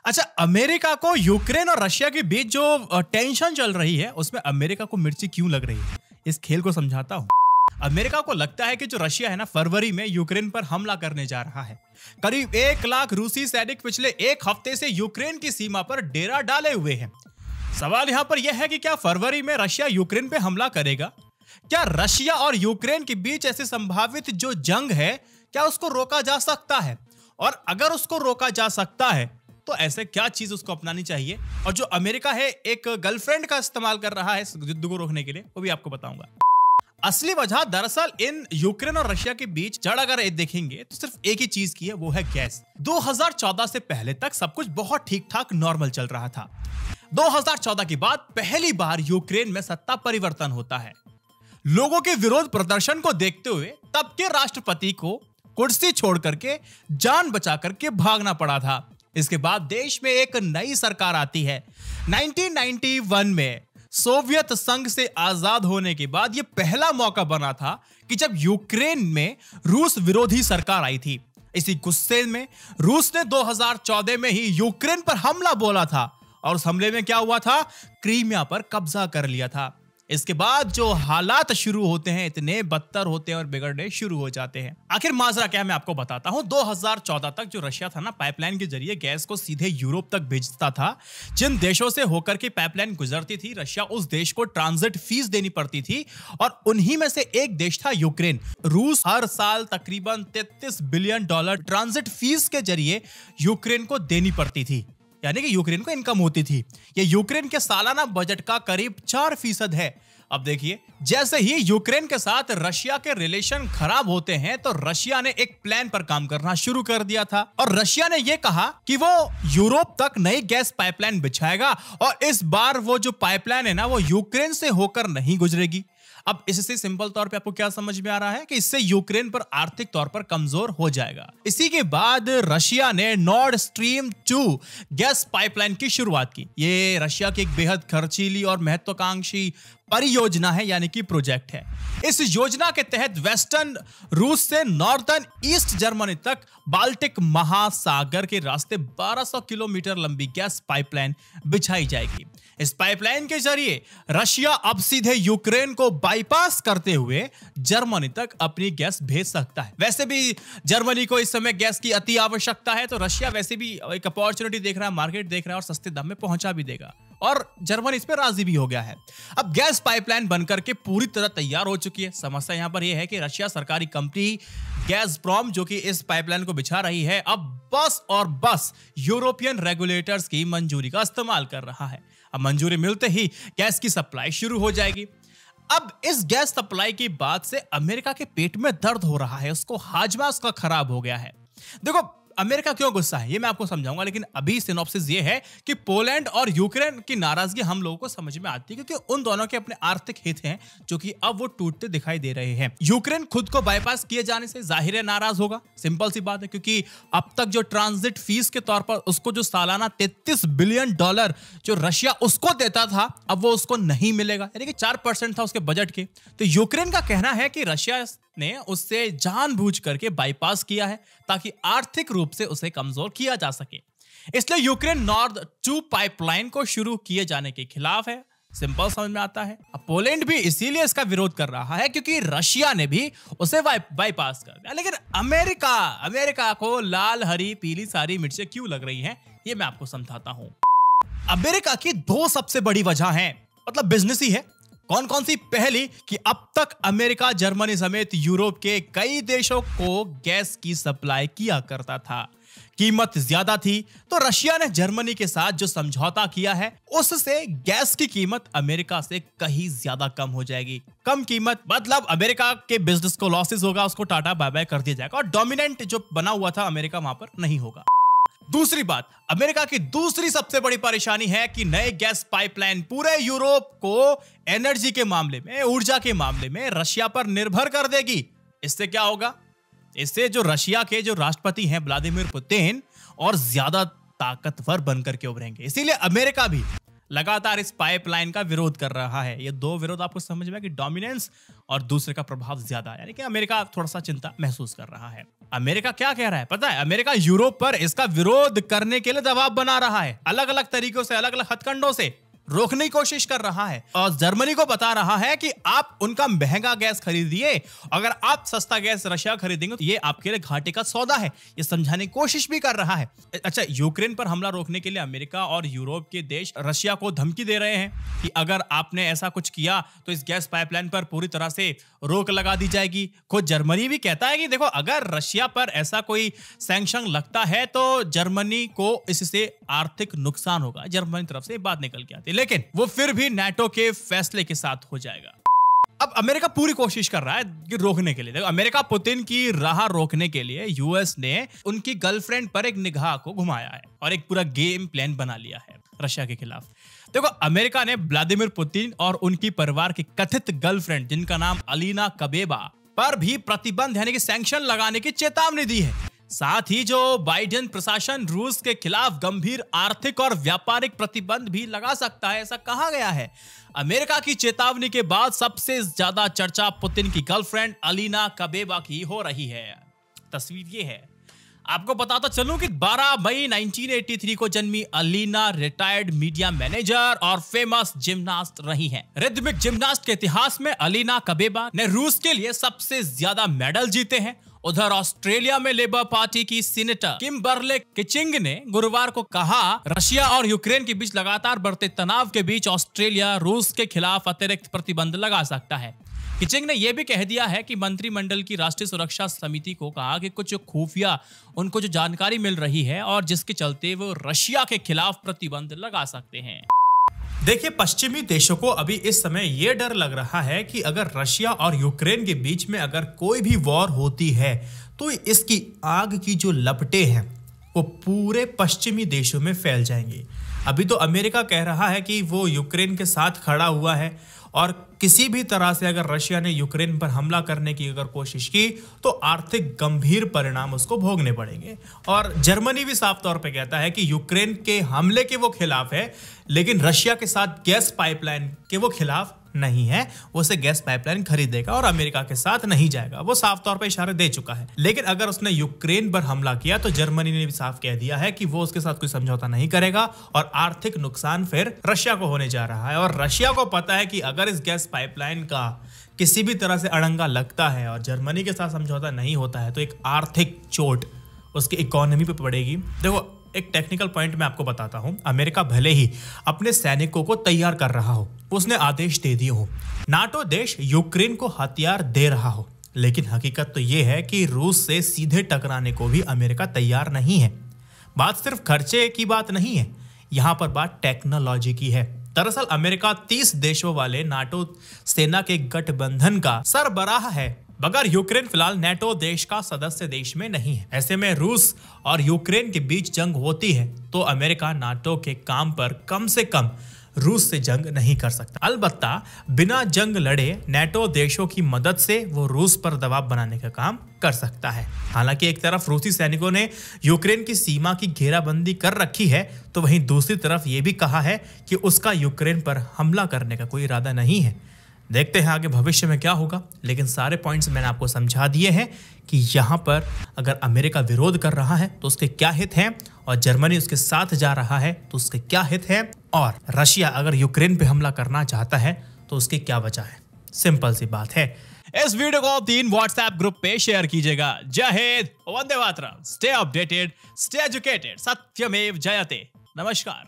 अच्छा, अमेरिका को यूक्रेन और रशिया के बीच जो टेंशन चल रही है उसमें अमेरिका को मिर्ची क्यों लग रही है, इस खेल को समझाता हूं। अमेरिका को लगता है कि जो रशिया है ना, फरवरी में यूक्रेन पर हमला करने जा रहा है। करीब 1 लाख रूसी सैनिक पिछले 1 हफ्ते से यूक्रेन की सीमा पर डेरा डाले हुए हैं। सवाल यहां पर यह है कि क्या फरवरी में रशिया यूक्रेन पे हमला करेगा? क्या रशिया और यूक्रेन के बीच ऐसी संभावित जो जंग है, क्या उसको रोका जा सकता है? और अगर उसको रोका जा सकता है तो ऐसे क्या चीज उसको अपनानी चाहिए? और जो अमेरिका है एक गर्लफ्रेंड का इस्तेमाल कर रहा है इस युद्ध को रोकने के लिए, वो भी आपको बताऊंगा। असली वजह दरअसल इन यूक्रेन और रशिया के बीच जड़ अगर देखेंगे तो सिर्फ एक ही चीज की है, वो है गैस। 2014 से पहले तक सब कुछ बहुत ठीक ठाक नॉर्मल चल रहा था। 2014 के बाद पहली बार यूक्रेन में सत्ता परिवर्तन होता है। लोगों के विरोध प्रदर्शन को देखते हुए तब के राष्ट्रपति को कुर्सी छोड़ करके जान बचा करके भागना पड़ा था। इसके बाद देश में एक नई सरकार आती है। 1991 में सोवियत संघ से आजाद होने के बाद यह पहला मौका बना था कि जब यूक्रेन में रूस विरोधी सरकार आई थी। इसी गुस्से में रूस ने 2014 में ही यूक्रेन पर हमला बोला था और उस हमले में क्या हुआ था, क्रीमिया पर कब्जा कर लिया था। इसके बाद जो हालात शुरू होते हैं इतने बदतर होते हैं और बिगड़ने शुरू हो जाते हैं। आखिर माजरा क्या है मैं आपको बताता हूं। 2014 तक जो रशिया था ना, पाइपलाइन के जरिए गैस को सीधे यूरोप तक भेजता था। जिन देशों से होकर के पाइपलाइन गुजरती थी, रशिया उस देश को ट्रांजिट फीस देनी पड़ती थी और उन्हीं में से एक देश था यूक्रेन। रूस हर साल तकरीबन $33 बिलियन ट्रांजिट फीस के जरिए यूक्रेन को देनी पड़ती थी, यानी कि यूक्रेन को इनकम होती थी। यह यूक्रेन के सालाना बजट का करीब 4% है। अब देखिए, जैसे ही यूक्रेन के साथ रशिया के रिलेशन खराब होते हैं तो रशिया ने एक प्लान पर काम करना शुरू कर दिया था और रशिया ने यह कहा कि वो यूरोप तक नई गैस पाइपलाइन बिछाएगा और इस बार वो जो पाइपलाइन है ना, वो यूक्रेन से होकर नहीं गुजरेगी। अब इससे सिंपल तौर पे आपको क्या समझ में आ रहा है कि इससे यूक्रेन पर आर्थिक तौर पर कमजोर हो जाएगा। इसी के बाद रशिया ने नॉर्ड स्ट्रीम 2 गैस पाइपलाइन की शुरुआत की। ये रशिया की एक बेहद खर्चीली और महत्वाकांक्षी परियोजना है, यानी कि प्रोजेक्ट है। इस योजना के तहत वेस्टर्न रूस से नॉर्दर्न ईस्ट जर्मनी तक बाल्टिक महासागर के रास्ते 1200 किलोमीटर लंबी गैस पाइपलाइन बिछाई जाएगी। इस पाइपलाइन के जरिए रशिया अब सीधे यूक्रेन को बाईपास करते हुए जर्मनी तक अपनी गैस भेज सकता है। वैसे भी जर्मनी को इस समय गैस की अति आवश्यकता है, तो रशिया वैसे भी एक अपॉर्चुनिटी देख रहा है, मार्केट देख रहा है और सस्ते दाम में पहुंचा भी देगा और जर्मनी इस पर राजी भी हो गया है। अब गैस पाइपलाइन बनकर के पूरी तरह तैयार हो चुकी है। समस्या यहां पर यह है कि रशिया सरकारी कंपनी गैज़प्रोम जो कि इस पाइपलाइन को बिछा रही है, अब बस और बस यूरोपियन रेगुलेटर्स की मंजूरी का इस्तेमाल कर रहा है। अब मंजूरी मिलते ही गैस की सप्लाई शुरू हो जाएगी। अब इस गैस सप्लाई की बात से अमेरिका के पेट में दर्द हो रहा है, उसको हाजमा उसका खराब हो गया है। देखो, अमेरिका क्यों गुस्सा है ये मैं आपको समझाऊंगा, लेकिन अभी सिनॉप्सिस ये है कि पोलैंड और यूक्रेन की नाराजगी हम लोगों को समझ में आती है क्योंकि उन दोनों के अपने आर्थिक हित हैं जो कि अब वो टूटते दिखाई दे रहे हैं। यूक्रेन खुद को बाईपास किए जाने से जाहिर है नाराज होगा, सिंपल सी बात है, क्योंकि अब तक जो ट्रांजिट फीस के तौर पर उसको जो सालाना $33 बिलियन जो रशिया उसको देता था, अब वो उसको नहीं मिलेगा, यानी कि 4% था उसके बजट के। तो यूक्रेन का कहना है कि रशिया ने उससे जानबूझ करके बाईपास किया है ताकि आर्थिक रूप से उसे कमजोर किया जा सके। इसलिए यूक्रेन नॉर्ड 2 पाइपलाइन को शुरू किए जाने के खिलाफ है। सिंपल समझ में आता है। अब पोलैंड भी इसीलिए इसका विरोध कर रहा है क्योंकि रशिया ने भी उसे बाईपास कर दिया। लेकिन अमेरिका को लाल हरी पीली सारी मिर्चें क्यों लग रही हैं, ये मैं आपको समझाता हूं। अमेरिका की 2 सबसे बड़ी वजह हैं, मतलब बिजनेस ही है। कौन कौन सी? पहली कि अब तक अमेरिका जर्मनी समेत यूरोप के कई देशों को गैस की सप्लाई किया करता था। कीमत ज्यादा थी तो रशिया ने जर्मनी के साथ जो समझौता किया है उससे गैस की कीमत अमेरिका से कहीं ज्यादा कम हो जाएगी। कम कीमत मतलब अमेरिका के बिजनेस को लॉसेस होगा, उसको टाटा बाय बाय कर दिया जाएगा और डोमिनेंट जो बना हुआ था अमेरिका वहां पर नहीं होगा। दूसरी बात, अमेरिका की दूसरी सबसे बड़ी परेशानी है कि नए गैस पाइपलाइन पूरे यूरोप को एनर्जी के मामले में, ऊर्जा के मामले में रशिया पर निर्भर कर देगी। इससे क्या होगा? इससे जो रशिया के जो राष्ट्रपति हैं व्लादिमीर पुतिन और ज्यादा ताकतवर बनकर के उभरेंगे। इसीलिए अमेरिका भी लगातार इस पाइपलाइन का विरोध कर रहा है। ये दो विरोध आपको समझ में कि डोमिनेंस और दूसरे का प्रभाव ज्यादा है, यानी कि अमेरिका थोड़ा सा चिंता महसूस कर रहा है। अमेरिका क्या कह रहा है पता है? अमेरिका यूरोप पर इसका विरोध करने के लिए दबाव बना रहा है, अलग अलग तरीकों से, अलग अलग हथकंडों से रोकने की कोशिश कर रहा है और जर्मनी को बता रहा है कि आप उनका महंगा गैस खरीदिए, अगर आप सस्ता गैस रशिया खरीदेंगे तो ये आपके लिए घाटे का सौदा है। ये समझाने की कोशिश भी कर रहा है। अच्छा, यूक्रेन पर हमला रोकने के लिए अमेरिका और यूरोप के देश रशिया को धमकी दे रहे हैं कि अगर आपने ऐसा कुछ किया तो इस गैस पाइपलाइन पर पूरी तरह से रोक लगा दी जाएगी। खुद जर्मनी भी कहता है कि देखो, अगर रशिया पर ऐसा कोई सैंक्शन लगता है तो जर्मनी को इससे आर्थिक नुकसान होगा। जर्मनी तरफ से बात निकल के आती है, लेकिन वो फिर भी नाटो के फैसले के साथ हो जाएगा। अब अमेरिका पूरी कोशिश कर रहा है कि रोकने के लिए। देखो, अमेरिका पुतिन की राह रोकने के लिए यूएस ने उनकी गर्लफ्रेंड पर एक निगाह को घुमाया है और एक पूरा गेम प्लान बना लिया है रशिया के खिलाफ। देखो, अमेरिका ने व्लादिमीर पुतिन और उनकी परिवार की कथित गर्लफ्रेंड, जिनका नाम अलीना कबेबा, पर भी प्रतिबंध यानी कि सैंक्शन लगाने की चेतावनी दी है। साथ ही जो बाइडेन प्रशासन रूस के खिलाफ गंभीर आर्थिक और व्यापारिक प्रतिबंध भी लगा सकता है, ऐसा कहा गया है। अमेरिका की चेतावनी के बाद सबसे ज्यादा चर्चा पुतिन की गर्लफ्रेंड अलीना कबेबा की हो रही है। तस्वीर ये है, आपको बताता चलूं कि 12 मई 1983 को जन्मी अलीना रिटायर्ड मीडिया मैनेजर और फेमस जिम्नास्ट रही हैं। रिदमिक जिम्नास्ट के इतिहास में अलीना कबेबा ने रूस के लिए सबसे ज्यादा मेडल जीते हैं। उधर ऑस्ट्रेलिया में लेबर पार्टी की सीनेटर किम्बरले किचिंग ने गुरुवार को कहा, रशिया और यूक्रेन के बीच लगातार बढ़ते तनाव के बीच ऑस्ट्रेलिया रूस के खिलाफ अतिरिक्त प्रतिबंध लगा सकता है। किचिंग ने यह भी कह दिया है कि मंत्रिमंडल की राष्ट्रीय सुरक्षा समिति को कहा कि कुछ खुफिया उनको जो जानकारी मिल रही है और जिसके चलते वो रशिया के खिलाफ प्रतिबंध लगा सकते हैं। देखिए, पश्चिमी देशों को अभी इस समय यह डर लग रहा है कि अगर रशिया और यूक्रेन के बीच में अगर कोई भी वॉर होती है तो इसकी आग की जो लपटें हैं वो पूरे पश्चिमी देशों में फैल जाएंगी। अभी तो अमेरिका कह रहा है कि वो यूक्रेन के साथ खड़ा हुआ है और किसी भी तरह से अगर रशिया ने यूक्रेन पर हमला करने की अगर कोशिश की तो आर्थिक गंभीर परिणाम उसको भोगने पड़ेंगे। और जर्मनी भी साफ तौर पे कहता है कि यूक्रेन के हमले के वो खिलाफ है, लेकिन रशिया के साथ गैस पाइपलाइन के वो खिलाफ नहीं है। वो उसे गैस पाइपलाइन खरीदेगा और अमेरिका के साथ नहीं जाएगा, वो साफ तौर पे इशारे दे चुका है। लेकिन अगर उसने यूक्रेन पर हमला किया तो जर्मनी ने भी साफ कह दिया है कि वो उसके साथ कोई समझौता नहीं करेगा और आर्थिक नुकसान फिर रशिया को होने जा रहा है। और रशिया को पता है कि अगर इस गैस पाइपलाइन का किसी भी तरह से अड़ंगा लगता है और जर्मनी के साथ समझौता नहीं होता है तो एक आर्थिक चोट उसकी इकोनॉमी पे पड़ेगी। देखो, एक टेक्निकल पॉइंट मैं आपको बताता हूं। अमेरिका भले ही अपने सैनिकों को तैयार कर रहा हो, उसने आदेश दे दिए हो, नाटो देश यूक्रेन को हथियार दे रहा हो, लेकिन हकीकत तो यह है कि रूस से सीधे टकराने को भी अमेरिका तैयार नहीं है। बात सिर्फ खर्चे की बात नहीं है, यहां पर बात टेक्नोलॉजी की है। दरअसल अमेरिका 30 देशों वाले नाटो सेना के गठबंधन का सरबराह है, मगर यूक्रेन फिलहाल नाटो देश का सदस्य देश में नहीं है। ऐसे में रूस और यूक्रेन के बीच जंग होती है तो अमेरिका नाटो के काम पर कम से कम रूस से जंग नहीं कर सकता। अलबत्ता बिना जंग लड़े नाटो देशों की मदद से वो रूस पर दबाव बनाने का काम कर सकता है। हालांकि एक तरफ रूसी सैनिकों ने यूक्रेन की सीमा की घेराबंदी कर रखी है तो वहीं दूसरी तरफ ये भी कहा है कि उसका यूक्रेन पर हमला करने का कोई इरादा नहीं है। देखते हैं आगे भविष्य में क्या होगा, लेकिन सारे पॉइंट्स मैंने आपको समझा दिए हैं कि यहाँ पर अगर अमेरिका विरोध कर रहा है तो उसके क्या हित हैं और जर्मनी उसके साथ जा रहा है तो उसके क्या हित हैं, और रशिया अगर यूक्रेन पे हमला करना चाहता है तो उसकी क्या वजह है। सिंपल सी बात है। इस वीडियो को 3 व्हाट्सएप ग्रुप पे शेयर कीजिएगा। जय Hind, Vande Mataram, stay updated, stay educated, सत्यमेव जयते। नमस्कार।